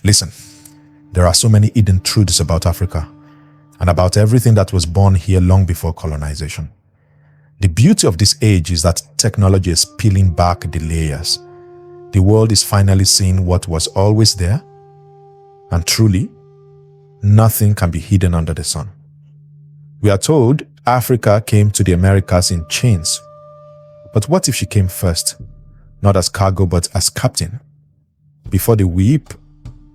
Listen, there are so many hidden truths about Africa and about everything that was born here long before colonization. The beauty of this age is that technology is peeling back the layers. The world is finally seeing what was always there, and truly, nothing can be hidden under the sun. We are told Africa came to the Americas in chains. But what if she came first, not as cargo but as captain? Before the whip,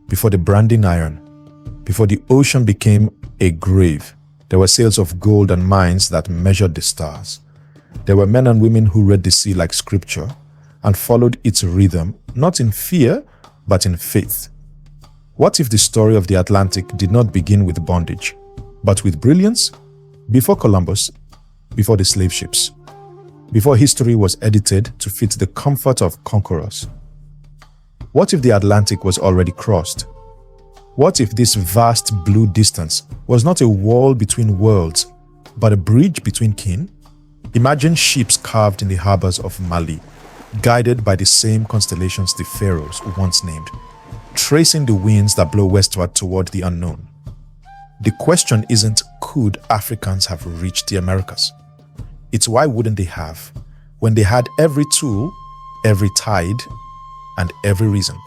before the branding iron, before the ocean became a grave, there were sails of gold and mines that measured the stars. There were men and women who read the sea like scripture and followed its rhythm, not in fear, but in faith. What if the story of the Atlantic did not begin with bondage, but with brilliance? Before Columbus, before the slave ships, before history was edited to fit the comfort of conquerors. What if the Atlantic was already crossed? What if this vast blue distance was not a wall between worlds, but a bridge between kin? Imagine ships carved in the harbors of Mali, guided by the same constellations the pharaohs once named, tracing the winds that blow westward toward the unknown. The question isn't, could Africans have reached the Americas? It's why wouldn't they have, when they had every tool, every tide, and every reason?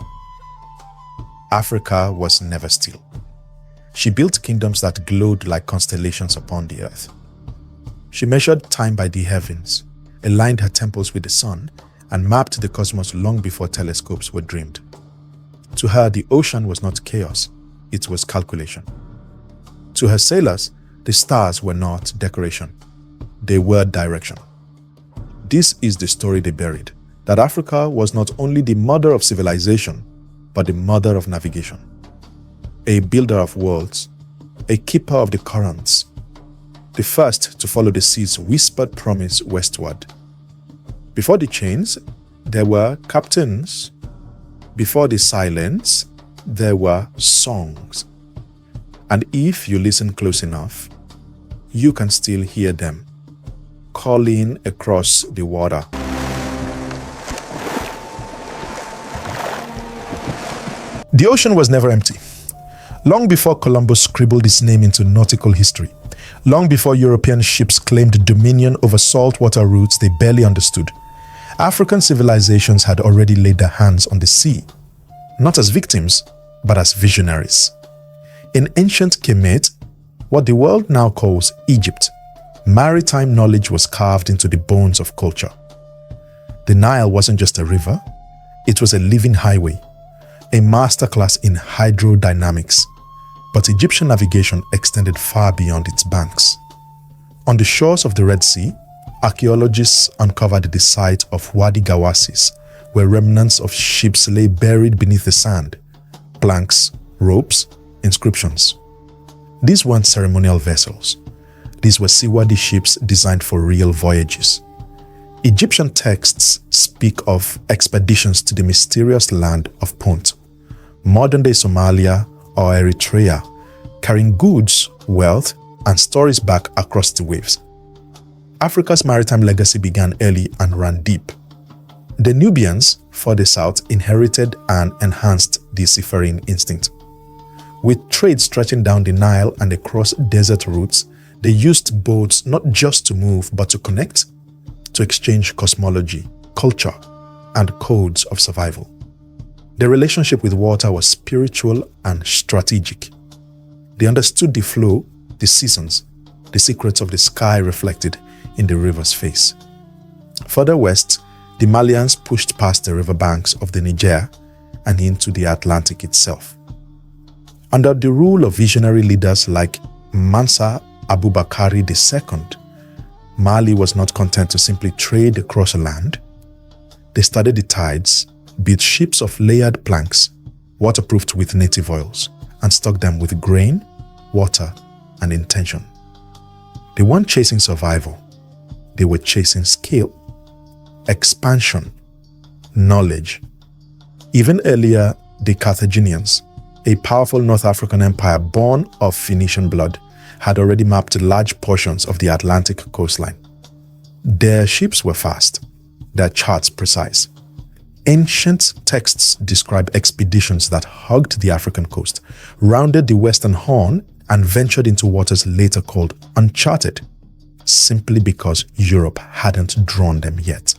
Africa was never still. She built kingdoms that glowed like constellations upon the earth. She measured time by the heavens, aligned her temples with the sun, and mapped the cosmos long before telescopes were dreamed. To her, the ocean was not chaos, it was calculation. To her sailors, the stars were not decoration, they were direction. This is the story they buried, that Africa was not only the mother of civilization, but the mother of navigation. A builder of worlds, a keeper of the currents, the first to follow the sea's whispered promise westward. Before the chains, there were captains. Before the silence, there were songs. And if you listen close enough, you can still hear them calling across the water. The ocean was never empty. Long before Columbus scribbled his name into nautical history, long before European ships claimed dominion over saltwater routes they barely understood, African civilizations had already laid their hands on the sea, not as victims, but as visionaries. In ancient Kemet, what the world now calls Egypt, maritime knowledge was carved into the bones of culture. The Nile wasn't just a river, it was a living highway, a masterclass in hydrodynamics. But Egyptian navigation extended far beyond its banks. On the shores of the Red Sea, archaeologists uncovered the site of Wadi Gawasis, where remnants of ships lay buried beneath the sand, planks, ropes, inscriptions. These weren't ceremonial vessels. These were seaworthy ships designed for real voyages. Egyptian texts speak of expeditions to the mysterious land of Punt, modern-day Somalia or Eritrea, carrying goods, wealth, and stories back across the waves. Africa's maritime legacy began early and ran deep. The Nubians, further south, inherited and enhanced the seafaring instinct. With trade stretching down the Nile and across desert routes, they used boats not just to move but to connect, to exchange cosmology, culture, and codes of survival. Their relationship with water was spiritual and strategic. They understood the flow, the seasons, the secrets of the sky reflected in the river's face. Further west, the Malians pushed past the riverbanks of the Niger and into the Atlantic itself. Under the rule of visionary leaders like Mansa Abu Bakari II, Mali was not content to simply trade across land. They studied the tides, built ships of layered planks, waterproofed with native oils, and stocked them with grain, water, and intention. They weren't chasing survival. They were chasing skill, expansion, knowledge. Even earlier, the Carthaginians, a powerful North African empire born of Phoenician blood, had already mapped large portions of the Atlantic coastline. Their ships were fast, their charts precise. Ancient texts describe expeditions that hugged the African coast, rounded the Western Horn, and ventured into waters later called uncharted, simply because Europe hadn't drawn them yet.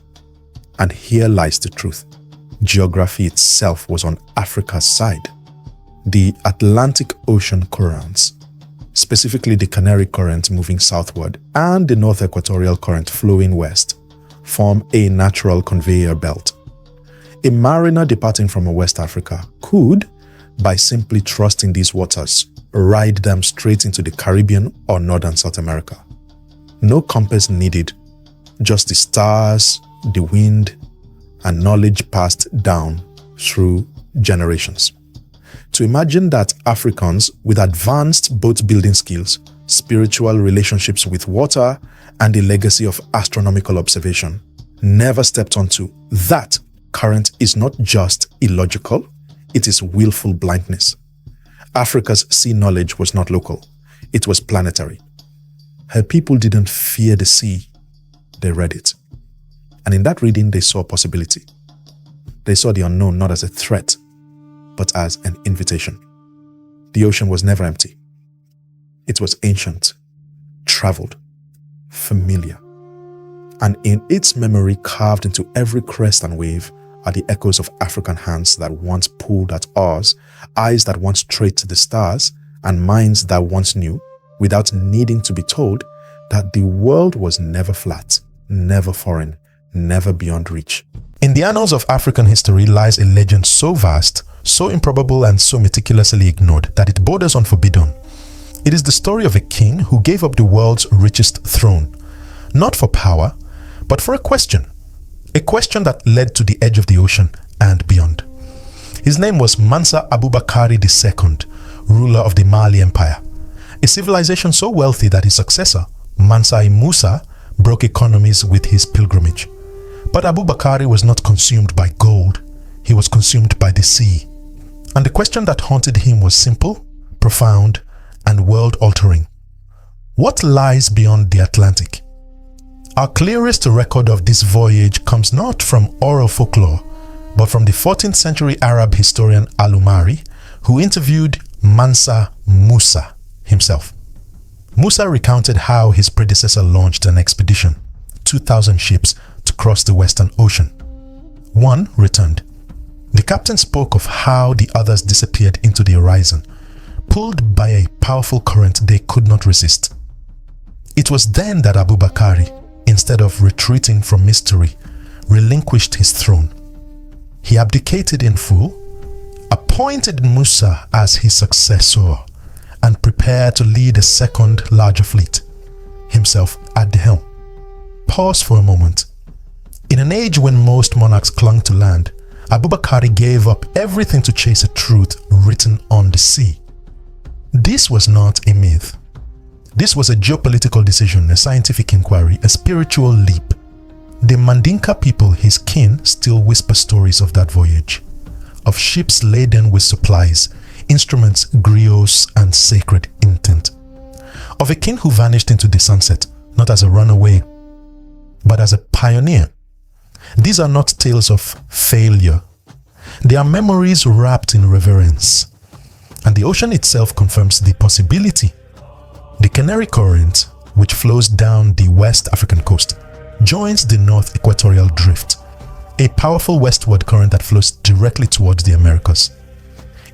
And here lies the truth. Geography itself was on Africa's side. The Atlantic Ocean currents, specifically the Canary Current moving southward and the North Equatorial Current flowing west, form a natural conveyor belt. A mariner departing from West Africa could, by simply trusting these waters, ride them straight into the Caribbean or Northern South America. No compass needed, just the stars, the wind, and knowledge passed down through generations. To imagine that Africans with advanced boat-building skills, spiritual relationships with water, and a legacy of astronomical observation never stepped onto that current is not just illogical, it is willful blindness. Africa's sea knowledge was not local, it was planetary. Her people didn't fear the sea, they read it. And in that reading, they saw possibility. They saw the unknown not as a threat, but as an invitation. The ocean was never empty. It was ancient, traveled, familiar. And in its memory, carved into every crest and wave, are the echoes of African hands that once pulled at oars, eyes that once strayed to the stars, and minds that once knew, without needing to be told, that the world was never flat, never foreign, never beyond reach. In the annals of African history lies a legend so vast, so improbable, and so meticulously ignored that it borders on forbidden. It is the story of a king who gave up the world's richest throne, not for power, but for a question that led to the edge of the ocean and beyond. His name was Mansa Abubakari II, ruler of the Mali Empire, a civilization so wealthy that his successor, Mansa Musa, broke economies with his pilgrimage. But Abubakari was not consumed by gold, he was consumed by the sea. And the question that haunted him was simple, profound, and world-altering. What lies beyond the Atlantic? Our clearest record of this voyage comes not from oral folklore, but from the 14th century Arab historian Al-Umari, who interviewed Mansa Musa himself. Musa recounted how his predecessor launched an expedition, 2,000 ships, to cross the Western Ocean. One returned. The captain spoke of how the others disappeared into the horizon, pulled by a powerful current they could not resist. It was then that Abubakari, instead of retreating from mystery, relinquished his throne. He abdicated in full, appointed Musa as his successor, and prepared to lead a second larger fleet, himself at the helm. Pause for a moment. In an age when most monarchs clung to land, Abubakari gave up everything to chase a truth written on the sea. This was not a myth. This was a geopolitical decision, a scientific inquiry, a spiritual leap. The Mandinka people, his kin, still whisper stories of that voyage, of ships laden with supplies, instruments, griots, and sacred intent. Of a king who vanished into the sunset, not as a runaway, but as a pioneer. These are not tales of failure. They are memories wrapped in reverence. And the ocean itself confirms the possibility. The Canary Current, which flows down the West African coast, joins the North Equatorial Drift, a powerful westward current that flows directly towards the Americas.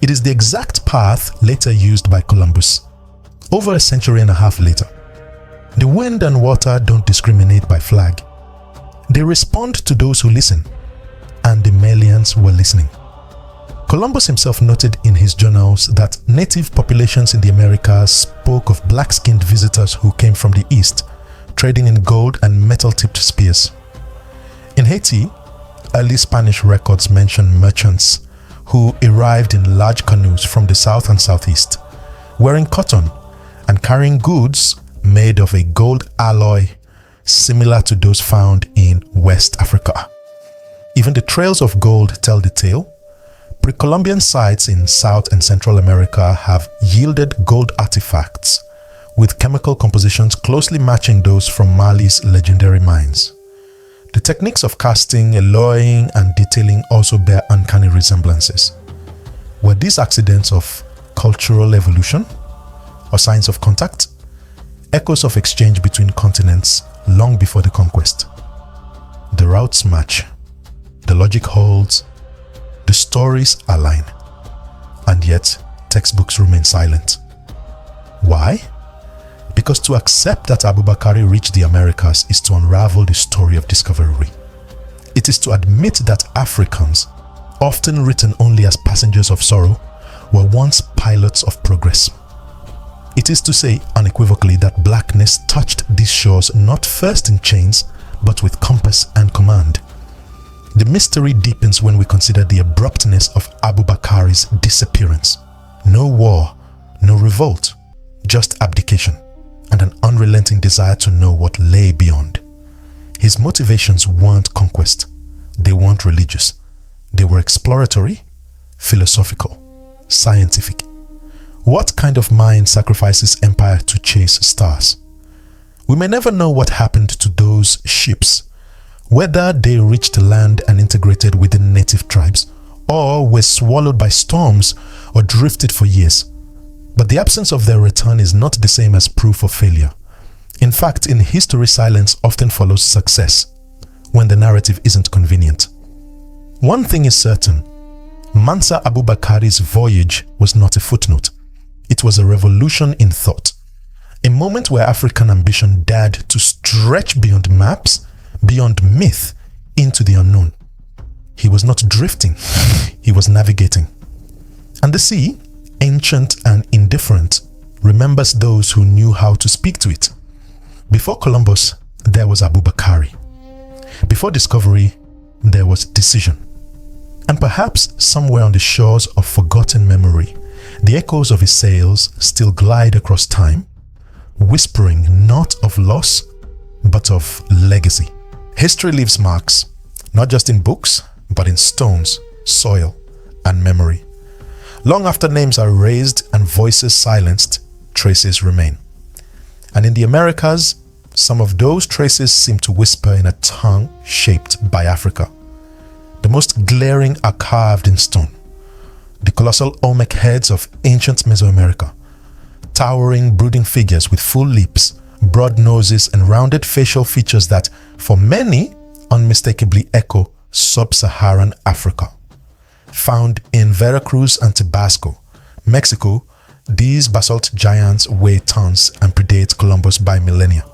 It is the exact path later used by Columbus, over a century and a half later. The wind and water don't discriminate by flag. They respond to those who listen, and the Malians were listening. Columbus himself noted in his journals that native populations in the Americas spoke of black-skinned visitors who came from the east, trading in gold and metal-tipped spears. In Haiti, early Spanish records mention merchants who arrived in large canoes from the south and southeast, wearing cotton and carrying goods made of a gold alloy similar to those found in West Africa. Even the trails of gold tell the tale. Pre-Columbian sites in South and Central America have yielded gold artifacts with chemical compositions closely matching those from Mali's legendary mines. The techniques of casting, alloying, and detailing also bear uncanny resemblances. Were these accidents of cultural evolution or signs of contact? Echoes of exchange between continents long before the conquest. The routes match, the logic holds, the stories align, and yet textbooks remain silent. Why? Because to accept that Abu Bakari reached the Americas is to unravel the story of discovery. It is to admit that Africans, often written only as passengers of sorrow, were once pilots of progress. It is to say unequivocally that blackness touched these shores not first in chains, but with compass and command. The mystery deepens when we consider the abruptness of Abu Bakari's disappearance. No war, no revolt, just abdication and an unrelenting desire to know what lay beyond. His motivations weren't conquest. They weren't religious. They were exploratory, philosophical, scientific. What kind of mind sacrifices empire to chase stars? We may never know what happened to those ships, whether they reached land and integrated within native tribes, or were swallowed by storms or drifted for years. But the absence of their return is not the same as proof of failure. In fact, in history, silence often follows success when the narrative isn't convenient. One thing is certain: Mansa Abu Bakari's voyage was not a footnote. It was a revolution in thought. A moment where African ambition dared to stretch beyond maps, beyond myth, into the unknown. He was not drifting, he was navigating. And the sea, ancient and indifferent, remembers those who knew how to speak to it. Before Columbus, there was Abu Bakari. Before discovery, there was decision. And perhaps somewhere on the shores of forgotten memory, the echoes of his sails still glide across time, whispering not of loss, but of legacy. History leaves marks, not just in books, but in stones, soil, and memory. Long after names are erased and voices silenced, traces remain. And in the Americas, some of those traces seem to whisper in a tongue shaped by Africa. The most glaring are carved in stone. The colossal Olmec heads of ancient Mesoamerica, towering brooding figures with full lips, broad noses, and rounded facial features that, for many, unmistakably echo sub-Saharan Africa. Found in Veracruz and Tabasco, Mexico, these basalt giants weigh tons and predate Columbus by millennia.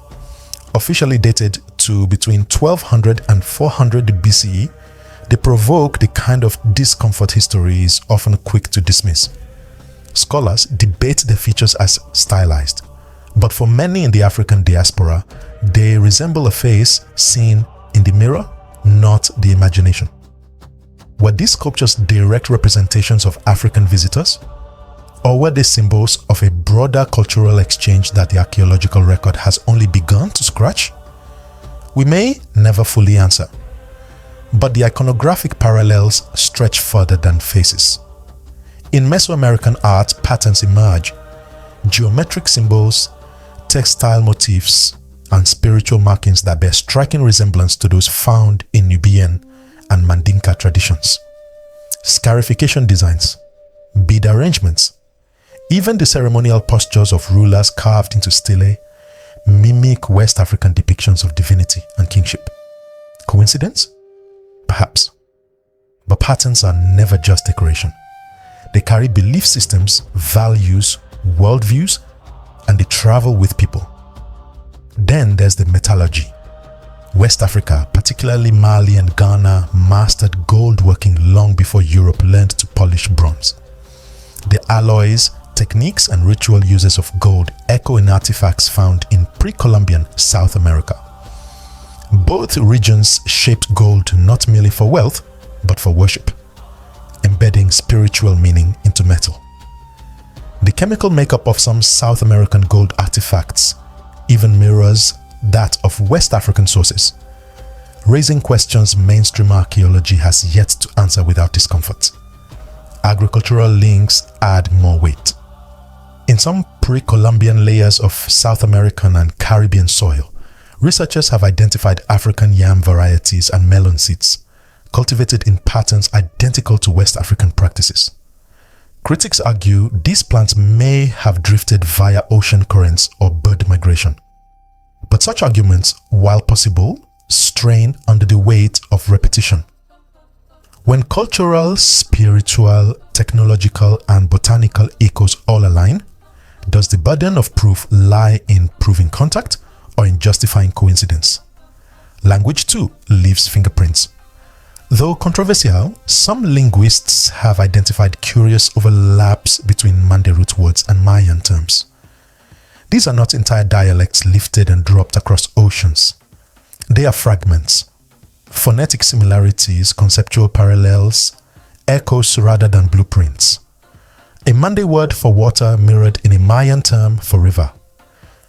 Officially dated to between 1200 and 400 BCE, they provoke the kind of discomfort history is often quick to dismiss. Scholars debate their features as stylized, but for many in the African diaspora, they resemble a face seen in the mirror, not the imagination. Were these sculptures direct representations of African visitors? Or were they symbols of a broader cultural exchange that the archaeological record has only begun to scratch? We may never fully answer, but the iconographic parallels stretch further than faces. In Mesoamerican art, patterns emerge: geometric symbols, textile motifs, and spiritual markings that bear striking resemblance to those found in Nubian and Mandinka traditions. Scarification designs, bead arrangements, even the ceremonial postures of rulers carved into stele mimic West African depictions of divinity and kingship. Coincidence? Perhaps. But patterns are never just decoration. They carry belief systems, values, worldviews, and they travel with people. Then there's the metallurgy. West Africa, particularly Mali and Ghana, mastered gold working long before Europe learned to polish bronze. The alloys, techniques, and ritual uses of gold echo in artifacts found in pre-Columbian South America. Both regions shaped gold not merely for wealth, but for worship, embedding spiritual meaning into metal. The chemical makeup of some South American gold artifacts even mirrors that of West African sources, raising questions mainstream archaeology has yet to answer without discomfort. Agricultural links add more weight. In some pre-Columbian layers of South American and Caribbean soil, Researchers have identified African yam varieties and melon seeds, cultivated in patterns identical to West African practices. Critics argue these plants may have drifted via ocean currents or bird migration. But such arguments, while possible, strain under the weight of repetition. When cultural, spiritual, technological, and botanical echoes all align, does the burden of proof lie in proving contact or in justifying coincidence? Language too leaves fingerprints. Though controversial, some linguists have identified curious overlaps between Mande root words and Mayan terms. These are not entire dialects lifted and dropped across oceans. They are fragments. Phonetic similarities, conceptual parallels, echoes rather than blueprints. A Mande word for water mirrored in a Mayan term for river.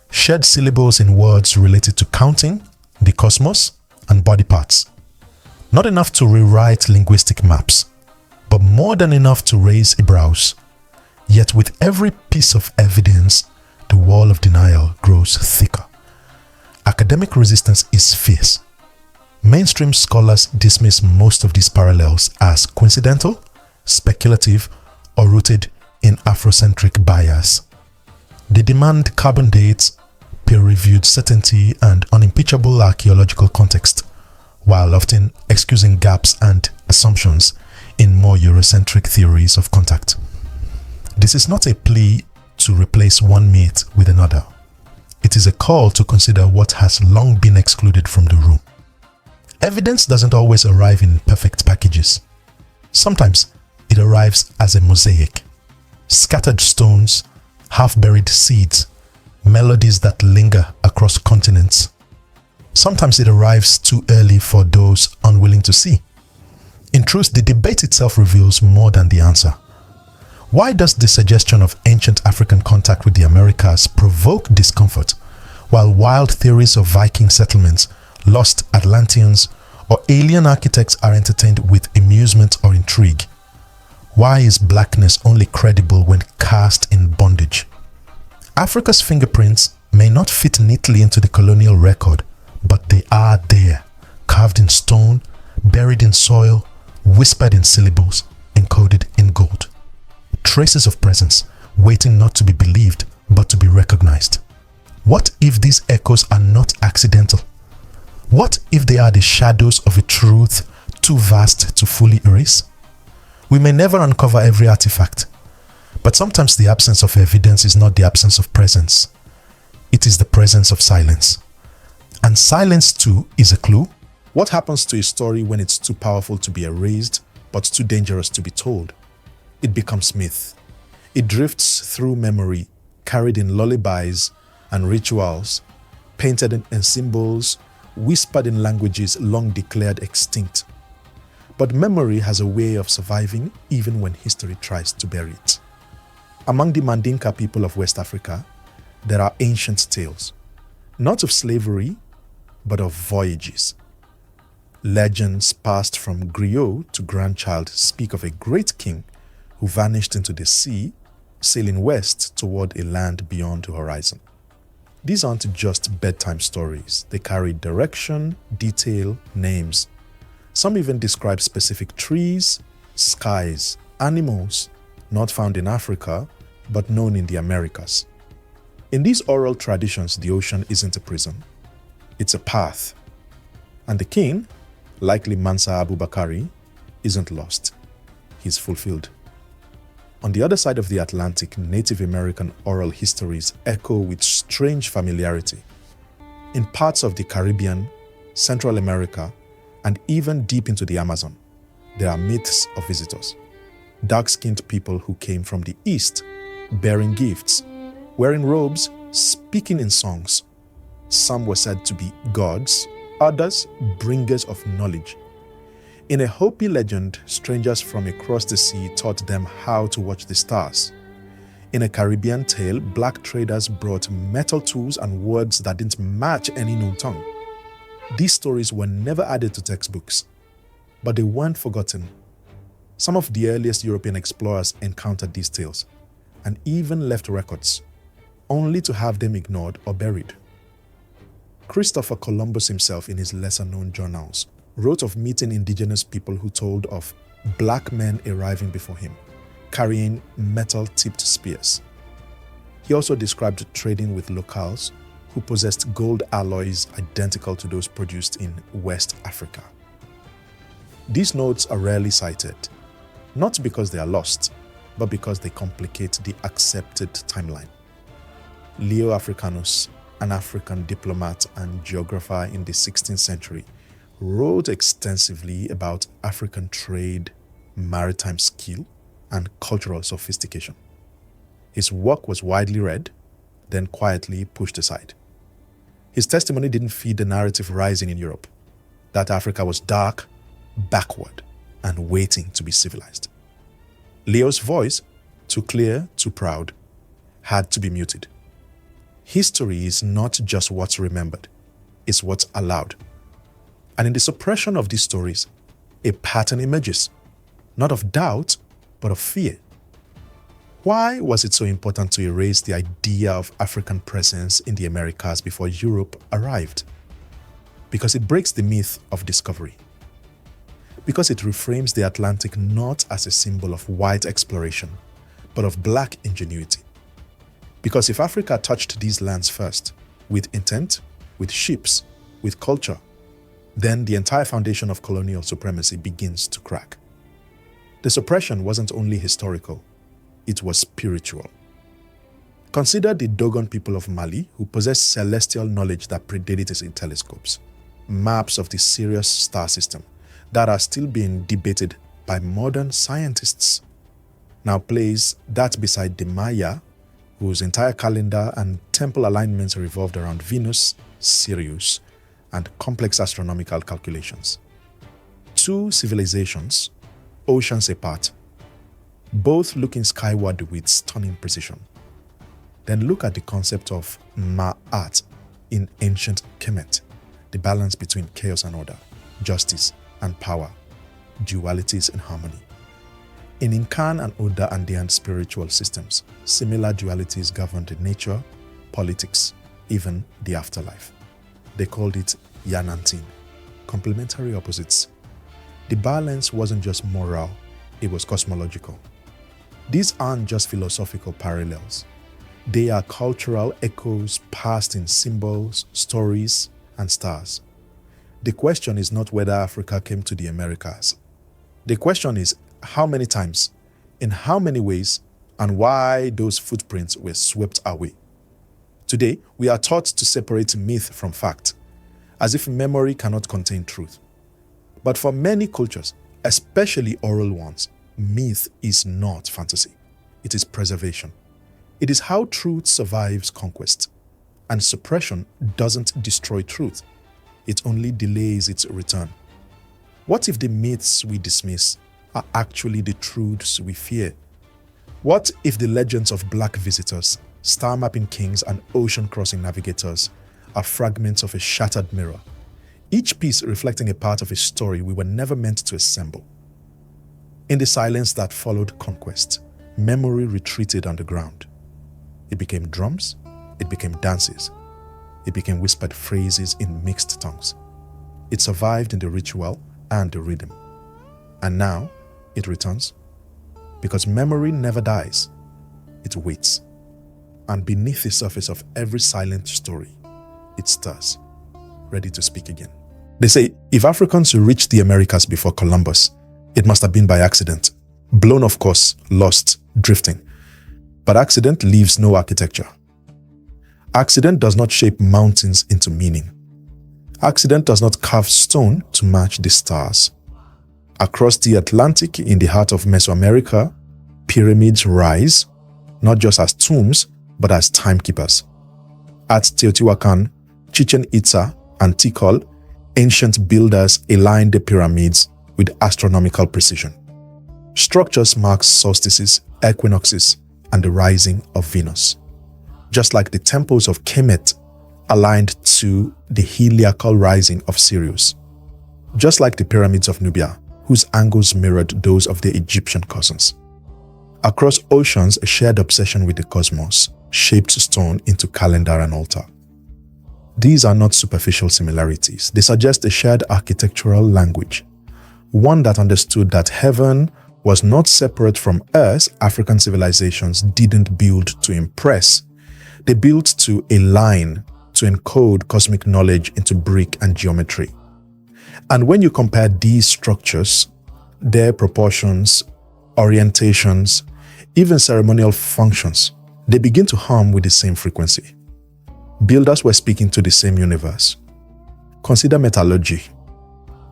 Shared syllables in words related to counting, the cosmos, and body parts. Not enough to rewrite linguistic maps, but more than enough to raise eyebrows. Yet with every piece of evidence, the wall of denial grows thicker. Academic resistance is fierce. Mainstream scholars dismiss most of these parallels as coincidental, speculative, or rooted in Afrocentric bias. They demand carbon dates, peer-reviewed certainty, and unimpeachable archaeological context, while often excusing gaps and assumptions in more Eurocentric theories of contact. This is not a plea to replace one myth with another. It is a call to consider what has long been excluded from the room. Evidence doesn't always arrive in perfect packages. Sometimes it arrives as a mosaic. Scattered stones, half-buried seeds, melodies that linger across continents. Sometimes it arrives too early for those unwilling to see. In truth, the debate itself reveals more than the answer. Why does the suggestion of ancient African contact with the Americas provoke discomfort, while wild theories of Viking settlements, lost Atlanteans, or alien architects are entertained with amusement or intrigue? Why is blackness only credible when cast in bondage? Africa's fingerprints may not fit neatly into the colonial record, but they are there, carved in stone, buried in soil, whispered in syllables, encoded in gold. Traces of presence, waiting not to be believed, but to be recognized. What if these echoes are not accidental? What if they are the shadows of a truth too vast to fully erase? We may never uncover every artifact, but sometimes the absence of evidence is not the absence of presence. It is the presence of silence. And silence too is a clue. What happens to a story when it's too powerful to be erased, but too dangerous to be told? It becomes myth. It drifts through memory, carried in lullabies and rituals, painted in symbols, whispered in languages long declared extinct. But memory has a way of surviving even when history tries to bury it. Among the Mandinka people of West Africa, there are ancient tales, not of slavery, but of voyages. Legends passed from griot to grandchild speak of a great king who vanished into the sea, sailing west toward a land beyond the horizon. These aren't just bedtime stories. They carry direction, detail, names. Some even describe specific trees, skies, animals, not found in Africa, but known in the Americas. In these oral traditions, the ocean isn't a prison. It's a path. And the king, likely Mansa Abu Bakari, isn't lost. He's fulfilled. On the other side of the Atlantic, Native American oral histories echo with strange familiarity. In parts of the Caribbean, Central America, and even deep into the Amazon, there are myths of visitors. Dark-skinned people who came from the East, bearing gifts, wearing robes, speaking in songs. Some were said to be gods, others bringers of knowledge. In a Hopi legend, strangers from across the sea taught them how to watch the stars. In a Caribbean tale, black traders brought metal tools and words that didn't match any known tongue. These stories were never added to textbooks, but they weren't forgotten. Some of the earliest European explorers encountered these tales and even left records, only to have them ignored or buried. Christopher Columbus himself, in his lesser-known journals, wrote of meeting indigenous people who told of black men arriving before him, carrying metal-tipped spears. He also described trading with locals who possessed gold alloys identical to those produced in West Africa. These notes are rarely cited, not because they are lost, but because they complicate the accepted timeline. Leo Africanus, an African diplomat and geographer in the 16th century, wrote extensively about African trade, maritime skill, and cultural sophistication. His work was widely read, then quietly pushed aside. His testimony didn't feed the narrative rising in Europe, that Africa was dark, backward, and waiting to be civilized. Leo's voice, too clear, too proud, had to be muted. History is not just what's remembered, it's what's allowed. And in the suppression of these stories, a pattern emerges, not of doubt, but of fear. Why was it so important to erase the idea of African presence in the Americas before Europe arrived? Because it breaks the myth of discovery. Because it reframes the Atlantic not as a symbol of white exploration, but of black ingenuity. Because if Africa touched these lands first, with intent, with ships, with culture, then the entire foundation of colonial supremacy begins to crack. The suppression wasn't only historical, it was spiritual. Consider the Dogon people of Mali, who possessed celestial knowledge that predated in telescopes, maps of the Sirius star system that are still being debated by modern scientists. Now place that beside the Maya, whose entire calendar and temple alignments revolved around Venus, Sirius, and complex astronomical calculations. Two civilizations, oceans apart, both looking skyward with stunning precision. Then look at the concept of Ma'at in ancient Kemet, the balance between chaos and order, justice and power, dualities in harmony. In Incan and Oda Andean spiritual systems, similar dualities governed nature, politics, even the afterlife. They called it Yanantin, complementary opposites. The balance wasn't just moral, it was cosmological. These aren't just philosophical parallels. They are cultural echoes passed in symbols, stories, and stars. The question is not whether Africa came to the Americas. The question is how many times, in how many ways, and why those footprints were swept away. Today, we are taught to separate myth from fact, as if memory cannot contain truth. But for many cultures, especially oral ones, myth is not fantasy. It is preservation. It is how truth survives conquest. And suppression doesn't destroy truth. It only delays its return. What if the myths we dismiss are actually the truths we fear? What if the legends of black visitors, star-mapping kings, and ocean-crossing navigators are fragments of a shattered mirror, each piece reflecting a part of a story we were never meant to assemble? In the silence that followed conquest, memory retreated underground. It became drums, it became dances, it became whispered phrases in mixed tongues. It survived in the ritual and the rhythm. And now, it returns. Because memory never dies, it waits. And beneath the surface of every silent story, it stirs, ready to speak again. They say, if Africans reached the Americas before Columbus, it must have been by accident. Blown off course, lost, drifting. But accident leaves no architecture. Accident does not shape mountains into meaning. Accident does not carve stone to match the stars. Across the Atlantic, in the heart of Mesoamerica, pyramids rise, not just as tombs, but as timekeepers. At Teotihuacan, Chichen Itza, and Tikal, ancient builders aligned the pyramids with astronomical precision. Structures mark solstices, equinoxes, and the rising of Venus. Just like the temples of Kemet aligned to the heliacal rising of Sirius. Just like the pyramids of Nubia, whose angles mirrored those of their Egyptian cousins. Across oceans, a shared obsession with the cosmos shaped stone into calendar and altar. These are not superficial similarities. They suggest a shared architectural language, one that understood that heaven was not separate from earth. African civilizations didn't build to impress. They built to align, to encode cosmic knowledge into brick and geometry. And when you compare these structures, their proportions, orientations, even ceremonial functions, they begin to hum with the same frequency. Builders were speaking to the same universe. Consider metallurgy.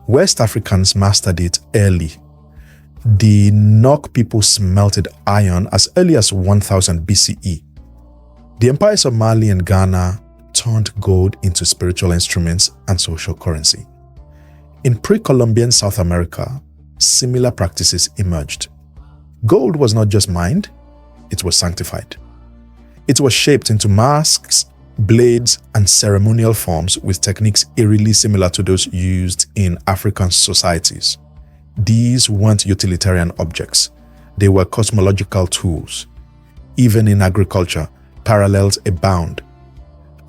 West Africans mastered it early. The Nok people smelted iron as early as 1000 BCE. The empires of Mali and Ghana turned gold into spiritual instruments and social currency. In pre-Columbian South America, similar practices emerged. Gold was not just mined, it was sanctified. It was shaped into masks, blades, and ceremonial forms with techniques eerily similar to those used in African societies. These weren't utilitarian objects, they were cosmological tools. Even in agriculture, parallels abound.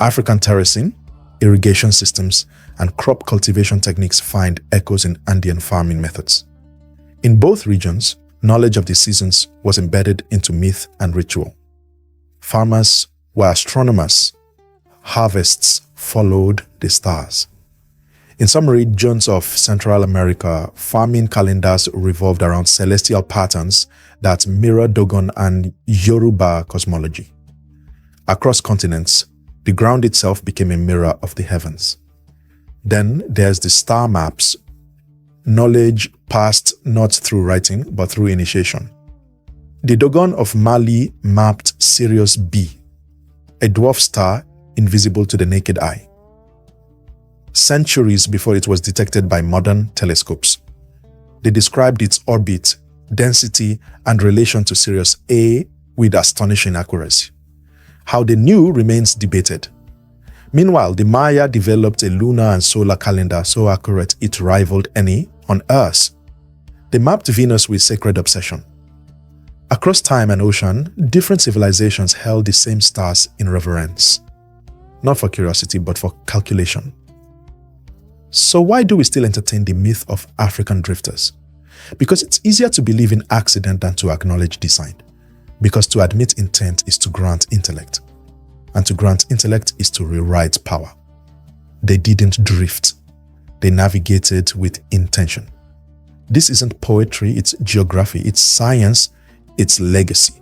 African terracing, irrigation systems, and crop cultivation techniques find echoes in Andean farming methods. In both regions, knowledge of the seasons was embedded into myth and ritual. Farmers were astronomers. Harvests followed the stars. In some regions of Central America, farming calendars revolved around celestial patterns that mirror Dogon and Yoruba cosmology. Across continents, the ground itself became a mirror of the heavens. Then there's the star maps, knowledge passed not through writing but through initiation. The Dogon of Mali mapped Sirius B, a dwarf star invisible to the naked eye, centuries before it was detected by modern telescopes. They described its orbit, density, and relation to Sirius A with astonishing accuracy. How they knew remains debated. Meanwhile, the Maya developed a lunar and solar calendar so accurate it rivaled any on Earth. They mapped Venus with sacred obsession. Across time and ocean, different civilizations held the same stars in reverence, not for curiosity but for calculation. So why do we still entertain the myth of African drifters? Because it's easier to believe in accident than to acknowledge design. Because to admit intent is to grant intellect. And to grant intellect is to rewrite power. They didn't drift. They navigated with intention. This isn't poetry, it's geography, it's science, it's legacy.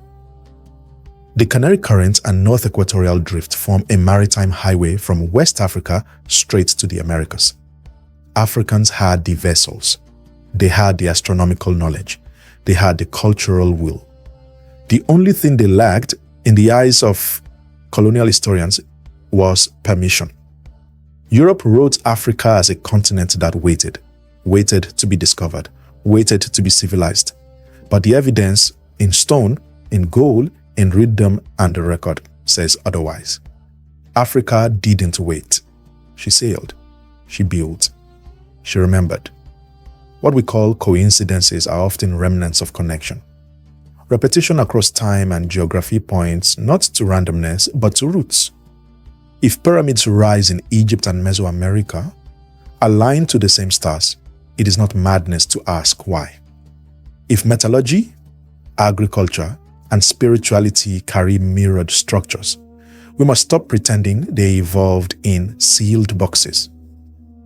The Canary Current and North Equatorial Drift form a maritime highway from West Africa straight to the Americas. Africans had the vessels. They had the astronomical knowledge. They had the cultural will. The only thing they lacked, in the eyes of colonial historians, was permission. Europe wrote Africa as a continent that waited to be discovered, waited to be civilized. But the evidence in stone, in gold, in rhythm and the record says otherwise. Africa didn't wait. She sailed. She built. She remembered. What we call coincidences are often remnants of connection. Repetition across time and geography points not to randomness, but to roots. If pyramids rise in Egypt and Mesoamerica, aligned to the same stars, it is not madness to ask why. If metallurgy, agriculture, and spirituality carry mirrored structures, we must stop pretending they evolved in sealed boxes.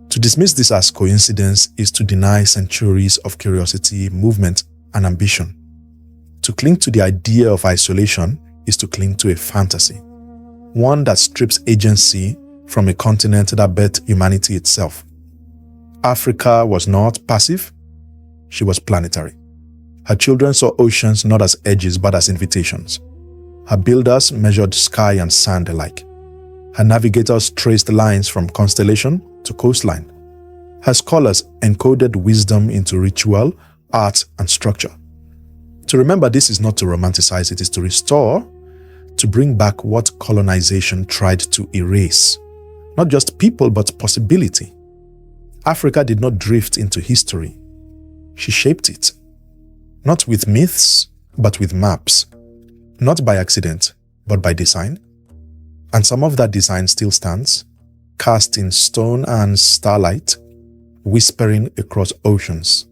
To dismiss this as coincidence is to deny centuries of curiosity, movement, and ambition. To cling to the idea of isolation is to cling to a fantasy, one that strips agency from a continent that birthed humanity itself. Africa was not passive, she was planetary. Her children saw oceans not as edges but as invitations. Her builders measured sky and sand alike. Her navigators traced lines from constellation to coastline. Her scholars encoded wisdom into ritual, art, and structure. To remember this is not to romanticize, it is to restore, to bring back what colonization tried to erase. Not just people, but possibility. Africa did not drift into history. She shaped it. Not with myths, but with maps. Not by accident, but by design. And some of that design still stands. cast in stone and starlight, whispering across oceans.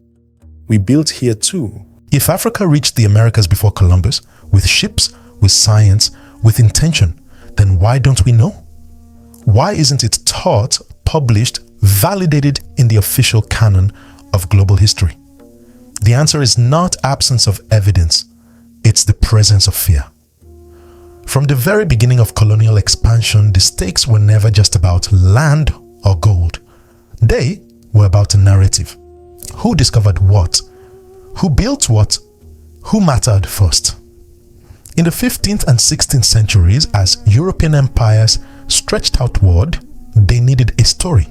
We built here too. If Africa reached the Americas before Columbus, with ships, with science, with intention, then why don't we know? Why isn't it taught, published, validated in the official canon of global history? The answer is not absence of evidence, it's the presence of fear. From the very beginning of colonial expansion, the stakes were never just about land or gold. They were about a narrative. Who discovered what? Who built what? Who mattered first? In the 15th and 16th centuries, as European empires stretched outward, they needed a story,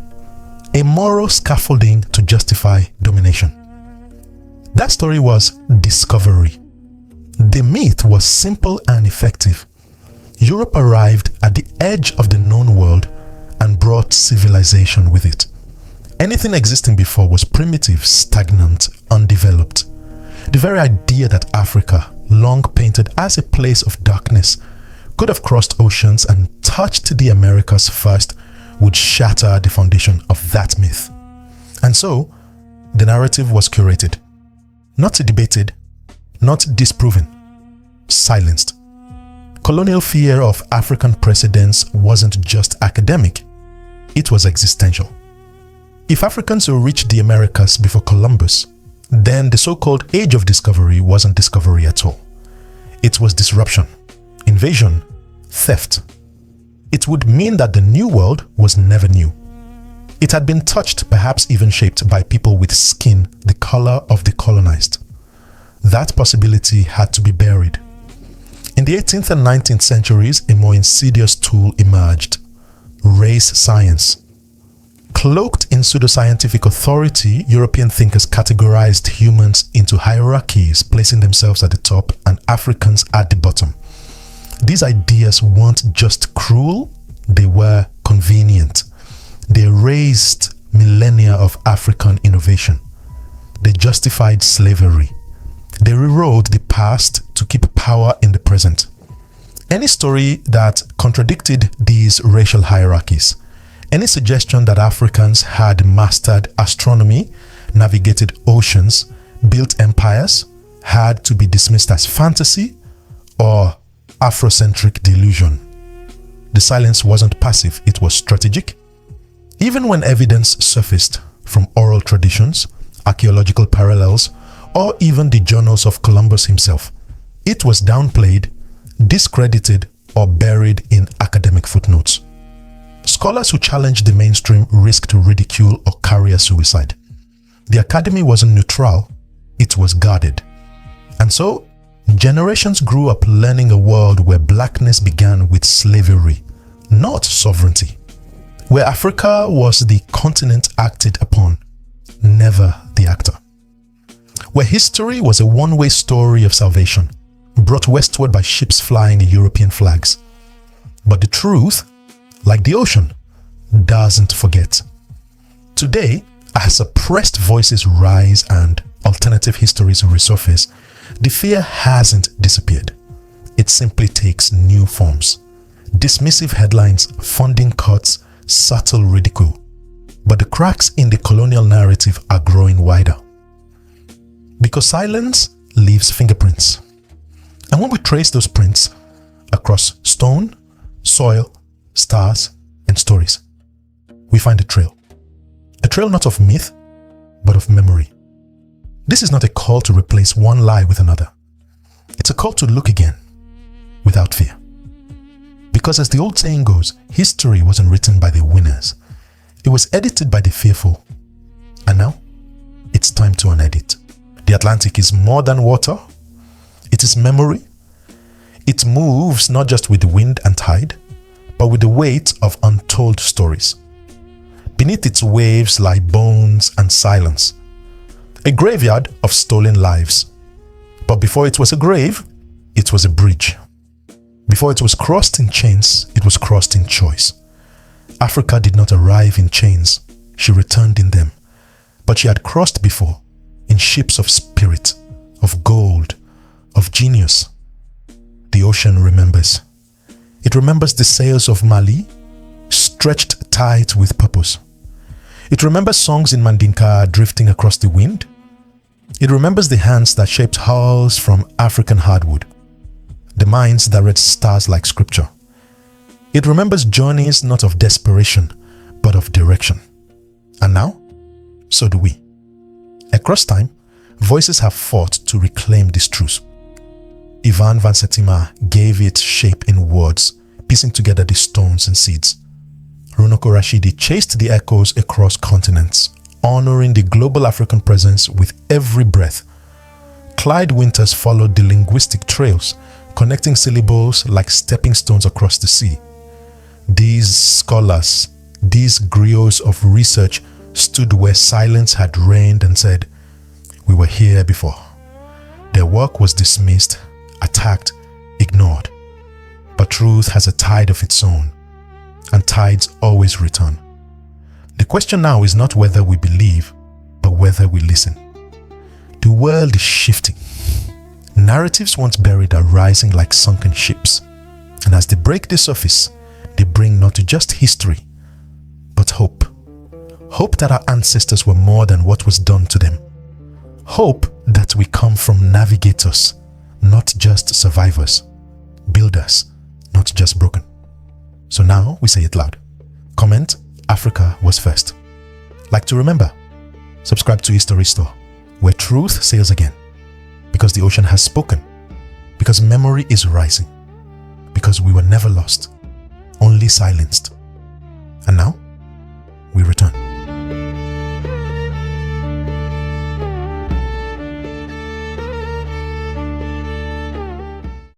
a moral scaffolding to justify domination. That story was discovery. The myth was simple and effective. Europe arrived at the edge of the known world and brought civilization with it. Anything existing before was primitive, stagnant, undeveloped. The very idea that Africa, long painted as a place of darkness, could have crossed oceans and touched the Americas first would shatter the foundation of that myth. And so, the narrative was curated. Not debated, not disproven, silenced. Colonial fear of African precedents wasn't just academic, it was existential. If Africans reached the Americas before Columbus, then the so-called Age of Discovery wasn't discovery at all. It was disruption, invasion, theft. It would mean that the New World was never new. It had been touched, perhaps even shaped by people with skin the color of the colonized. That possibility had to be buried. In the 18th and 19th centuries, a more insidious tool emerged: race science. Cloaked in pseudoscientific authority, European thinkers categorized humans into hierarchies, placing themselves at the top and Africans at the bottom. These ideas weren't just cruel, they were convenient. They raised millennia of African innovation. They justified slavery. They rewrote the past to keep power in the present. Any story that contradicted these racial hierarchies, any suggestion that Africans had mastered astronomy, navigated oceans, built empires, had to be dismissed as fantasy or Afrocentric delusion. The silence wasn't passive, it was strategic. Even when evidence surfaced from oral traditions, archaeological parallels, or even the journals of Columbus himself, it was downplayed, discredited, or buried in academic footnotes. Scholars who challenged the mainstream risked ridicule or career suicide. The academy wasn't neutral, it was guarded. And so, generations grew up learning a world where blackness began with slavery, not sovereignty. Where Africa was the continent acted upon, never the actor. Where history was a one-way story of salvation, brought westward by ships flying European flags. But the truth, like the ocean, doesn't forget. Today, as suppressed voices rise and alternative histories resurface, the fear hasn't disappeared. It simply takes new forms. Dismissive headlines, funding cuts, subtle ridicule. But the cracks in the colonial narrative are growing wider. Because silence leaves fingerprints. And when we trace those prints across stone, soil, stars, and stories, we find a trail. A trail not of myth, but of memory. This is not a call to replace one lie with another. It's a call to look again, without fear. Because as the old saying goes, history wasn't written by the winners. It was edited by the fearful. And now, it's time to unedit. The Atlantic is more than water. It is memory. It moves not just with the wind and tide, but with the weight of untold stories. Beneath its waves lie bones and silence. A graveyard of stolen lives. But before it was a grave, it was a bridge. Before it was crossed in chains, it was crossed in choice. Africa did not arrive in chains, she returned in them. But she had crossed before, in ships of spirit, of gold, of genius. The ocean remembers. It remembers the sails of Mali, stretched tight with purpose. It remembers songs in Mandinka drifting across the wind. It remembers the hands that shaped hulls from African hardwood, the minds that read stars like scripture. It remembers journeys not of desperation, but of direction. And now, so do we. Across time, voices have fought to reclaim this truth. Ivan van Septima gave it shape in words, piecing together the stones and seeds. Runoko Rashidi chased the echoes across continents, honoring the global African presence with every breath. Clyde Winters followed the linguistic trails, connecting syllables like stepping stones across the sea. These scholars, these griots of research, stood where silence had reigned and said, "We were here before." Their work was dismissed, attacked, ignored. But truth has a tide of its own, and tides always return. The question now is not whether we believe, but whether we listen. The world is shifting. Narratives once buried are rising like sunken ships, and as they break the surface, they bring not just history, but hope. Hope that our ancestors were more than what was done to them. Hope that we come from navigators, not just survivors. Builders, not just broken. So now we say it loud. Comment, Africa was first. Like to remember, subscribe to History Store, where truth sails again. Because the ocean has spoken. Because memory is rising. Because we were never lost, only silenced. And now, we return.